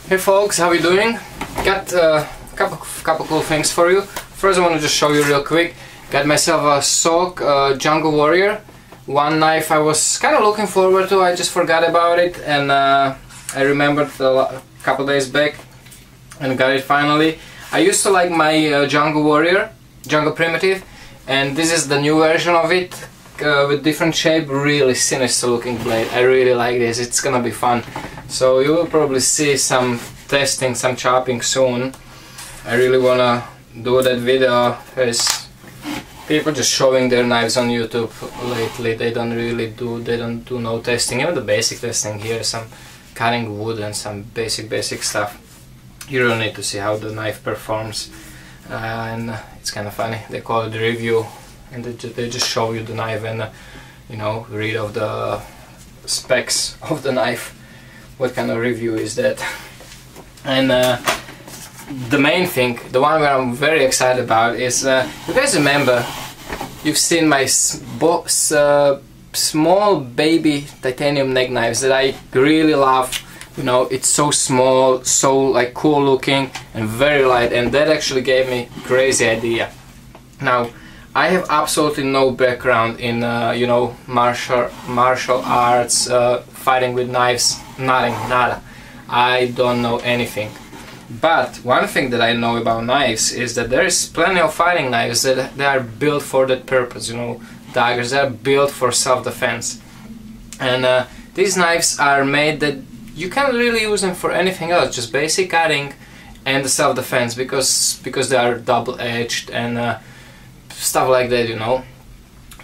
Hey folks, how you doing? Got a couple cool things for you. First I want to just show you real quick. Got myself a Sock Jungle Warrior. One knife I was kind of looking forward to, I just forgot about it, and I remembered a couple days back and got it finally. I used to like my Jungle Warrior, Jungle Primitive, and this is the new version of it with different shape, really sinister looking blade. I really like this, it's gonna be fun. So you will probably see some testing, some chopping soon. I really wanna do that video because people just showing their knives on YouTube lately. They don't do no testing, even the basic testing here, some cutting wood and some basic stuff. You don't need to see how the knife performs, and it's kind of funny. They call it review, and they just show you the knife and you know, read of the specs of the knife. What kind of review is that? And the main thing, the one where I'm very excited about is, you guys remember, you've seen my small baby titanium neck knives that I really love. You know, it's so small, so like cool looking and very light, and that actually gave me a crazy idea. Now, I have absolutely no background in you know, martial arts, fighting with knives, nothing, nada. I don't know anything. But one thing that I know about knives is that there is plenty of fighting knives that they are built for that purpose. You know, daggers, they are built for self-defense. And these knives are made that you can't really use them for anything else, just basic cutting and the self-defense, because they are double-edged and stuff like that, you know.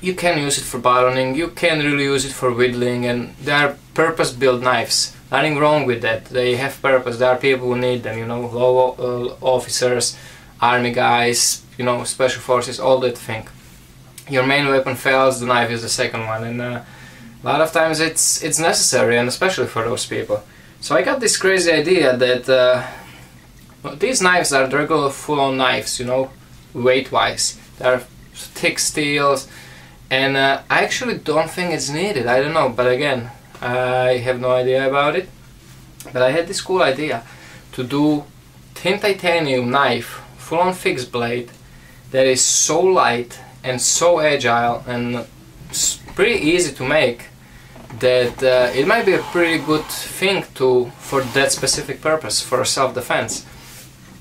You can use it for buttoning, you can really use it for whittling, and they are purpose-built knives. Nothing wrong with that. They have purpose. There are people who need them, you know, low officers, army guys, you know, special forces, all that thing. Your main weapon fails, the knife is the second one, and a lot of times it's necessary, and especially for those people. So I got this crazy idea that well, these knives are regular full-on knives, you know, weight-wise. They're thick steels, and I actually don't think it's needed. I don't know, but again, I have no idea about it. But I had this cool idea to do thin titanium knife, full-on fixed blade, that is so light and so agile and pretty easy to make, that it might be a pretty good thing for that specific purpose, for self-defense.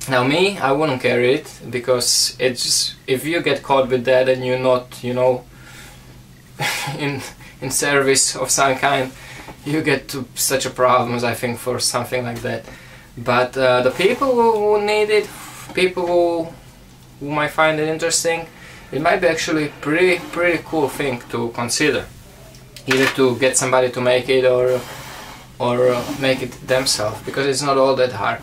Now me, I wouldn't carry it, because it's just, if you get caught with that and you're not, you know, in service of some kind, you get to such a problems, I think, for something like that. But the people who need it, people who might find it interesting, it might be actually pretty cool thing to consider. Either to get somebody to make it or make it themselves, because it's not all that hard.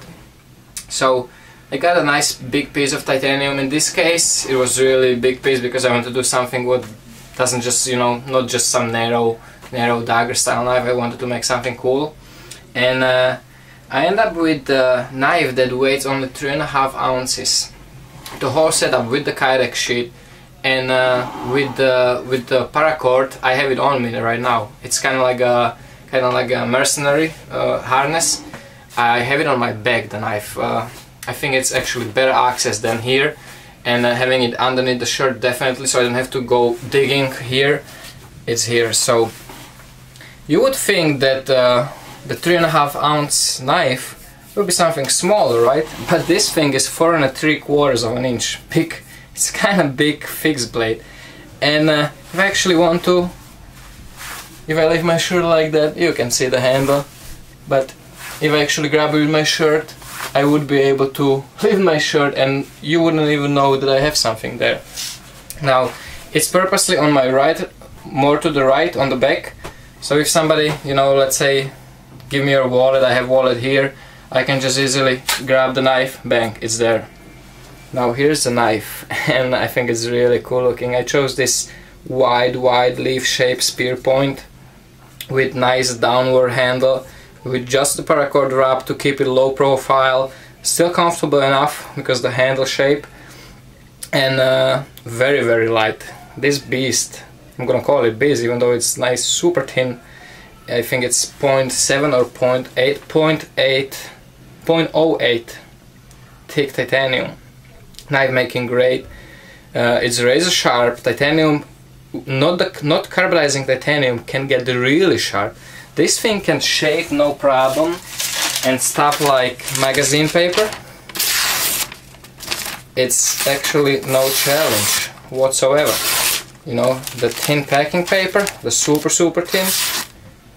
So I got a nice big piece of titanium. In this case it was really big piece, because I want to do something what doesn't just, you know, not just some narrow dagger style knife. I wanted to make something cool, and I end up with a knife that weighs only 3.5 ounces. The whole setup with the Kydex sheet and with the paracord. I have it on me right now. It's kind of like a mercenary harness. I have it on my back, the knife. I think it's actually better access than here, and having it underneath the shirt definitely, so I don't have to go digging here. It's here. So you would think that the 3.5 ounce knife would be something smaller, right? But this thing is 4 3/4 of an inch big. It's kind of big fixed blade, and if I actually want to, if I leave my shirt like that, you can see the handle, but if I actually grab it with my shirt, I would be able to leave my shirt and you wouldn't even know that I have something there. Now, it's purposely on my right, more to the right on the back, so if somebody, you know, let's say, give me your wallet, I have wallet here, I can just easily grab the knife, bang, it's there. Now here's the knife, and I think it's really cool looking. I chose this wide leaf shape spear point with nice downward handle, with just the paracord wrap to keep it low profile, still comfortable enough because the handle shape, and very light. This beast, I'm gonna call it beast, even though it's nice, super thin. I think it's 0.7 or 0.8 0.08 thick titanium, knife making grade. It's razor sharp titanium. Not carbonizing titanium can get really sharp. This thing can shape no problem, and stuff like magazine paper, it's actually no challenge whatsoever. You know, the thin packing paper, the super thin,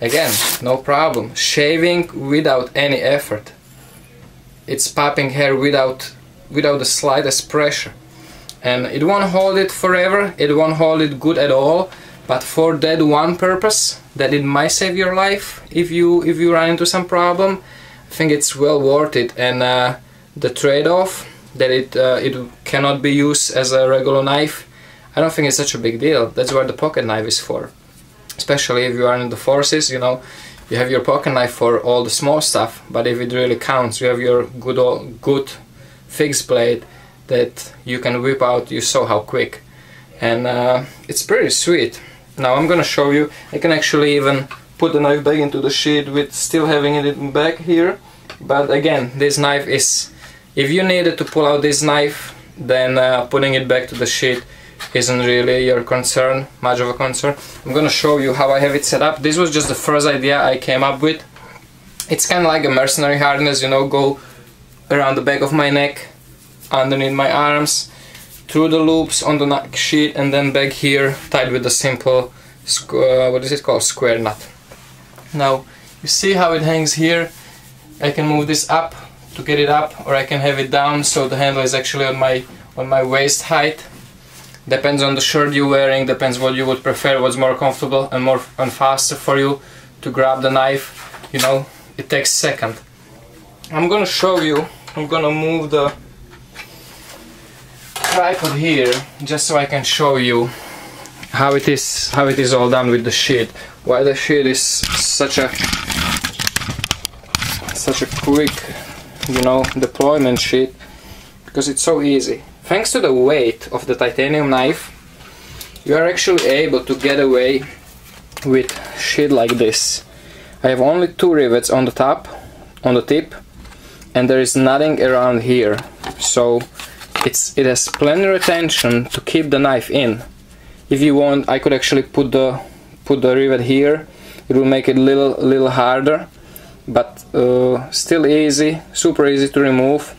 again, no problem. Shaving without any effort. It's popping hair without the slightest pressure. And it won't hold it forever, it won't hold it good at all, but for that one purpose, that it might save your life if you run into some problem, I think it's well worth it. And the trade-off that it cannot be used as a regular knife, I don't think it's such a big deal. That's what the pocket knife is for. Especially if you are in the forces, you know, you have your pocket knife for all the small stuff, but if it really counts, you have your good fixed blade that you can whip out. You saw how quick, and it's pretty sweet. Now I'm gonna show you. I can actually even put the knife back into the sheath with still having it back here. But again, this knife is, if you needed to pull out this knife, then putting it back to the sheath isn't really your concern, much of a concern. I'm gonna show you how I have it set up. This was just the first idea I came up with. It's kind of like a mercenary harness, you know, go around the back of my neck, underneath my arms, through the loops on the sheath, and then back here tied with a simple what is it called, square knot. Now you see how it hangs here. I can move this up to get it up, or I can have it down so the handle is actually on my waist height. Depends on the shirt you're wearing, depends what you would prefer, what's more comfortable and faster for you to grab the knife. You know, it takes a second. I'm gonna show you. I'm gonna move the tripod here just so I can show you how it is all done with the sheath. Why the sheath is such a quick, you know, deployment sheath, because it's so easy. Thanks to the weight of the titanium knife, you are actually able to get away with shit like this. I have only 2 rivets on the top, on the tip, and there is nothing around here, so it has plenty of retention to keep the knife in. If you want, I could actually put the rivet here. It will make it little harder, but still easy, super easy to remove,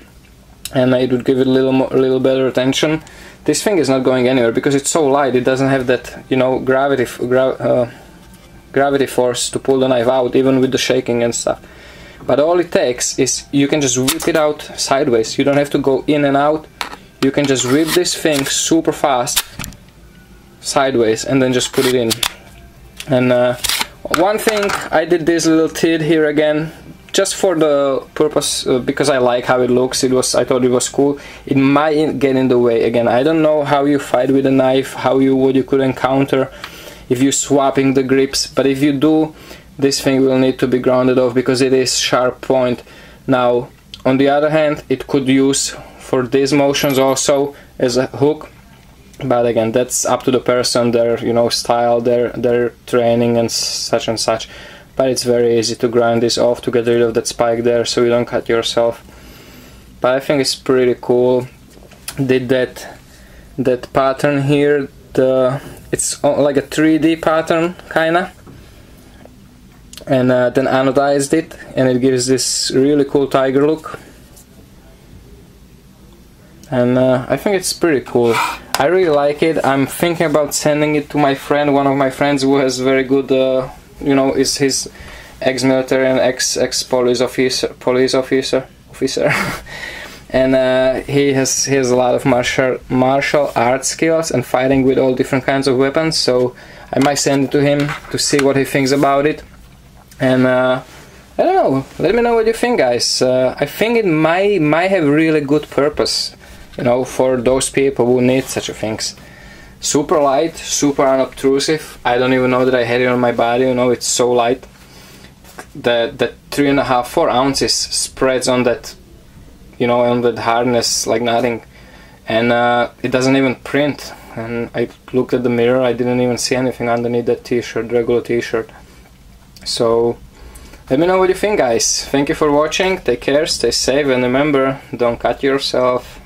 and it would give it a little better retention. This thing is not going anywhere because it's so light. It doesn't have that, you know, gravity force to pull the knife out, even with the shaking and stuff. But all it takes is you can just whip it out sideways. You don't have to go in and out. You can just whip this thing super fast sideways and then just put it in. And one thing, I did this little tid here again, just for the purpose, because I like how it looks. I thought it was cool. It might get in the way again. I don't know how you fight with a knife, what you could encounter if you're swapping the grips, but if you do, this thing will need to be grounded off because it is sharp point. Now, on the other hand, it could use for these motions also as a hook, but again, that's up to the person, their, you know, style, their training and such. But it's very easy to grind this off to get rid of that spike there, so you don't cut yourself. But I think it's pretty cool. Did that pattern here. It's like a 3D pattern kinda, and then anodized it, and it gives this really cool tiger look. And I think it's pretty cool. I really like it. I'm thinking about sending it to my friend, one of my friends who has very good, you know, is his ex-military and ex-police officer, and he has a lot of martial arts skills and fighting with all different kinds of weapons. So I might send it to him to see what he thinks about it. And I don't know. Let me know what you think, guys. I think it might have really good purpose, you know, for those people who need such a things. Super light, super unobtrusive. I don't even know that I had it on my body, you know, it's so light. That 3.5–4 ounces spreads on that, you know, on that harness like nothing. And it doesn't even print. And I looked at the mirror, I didn't even see anything underneath that t-shirt, regular t-shirt. So Let me know what you think, guys. Thank you for watching, take care, stay safe, and remember, don't cut yourself.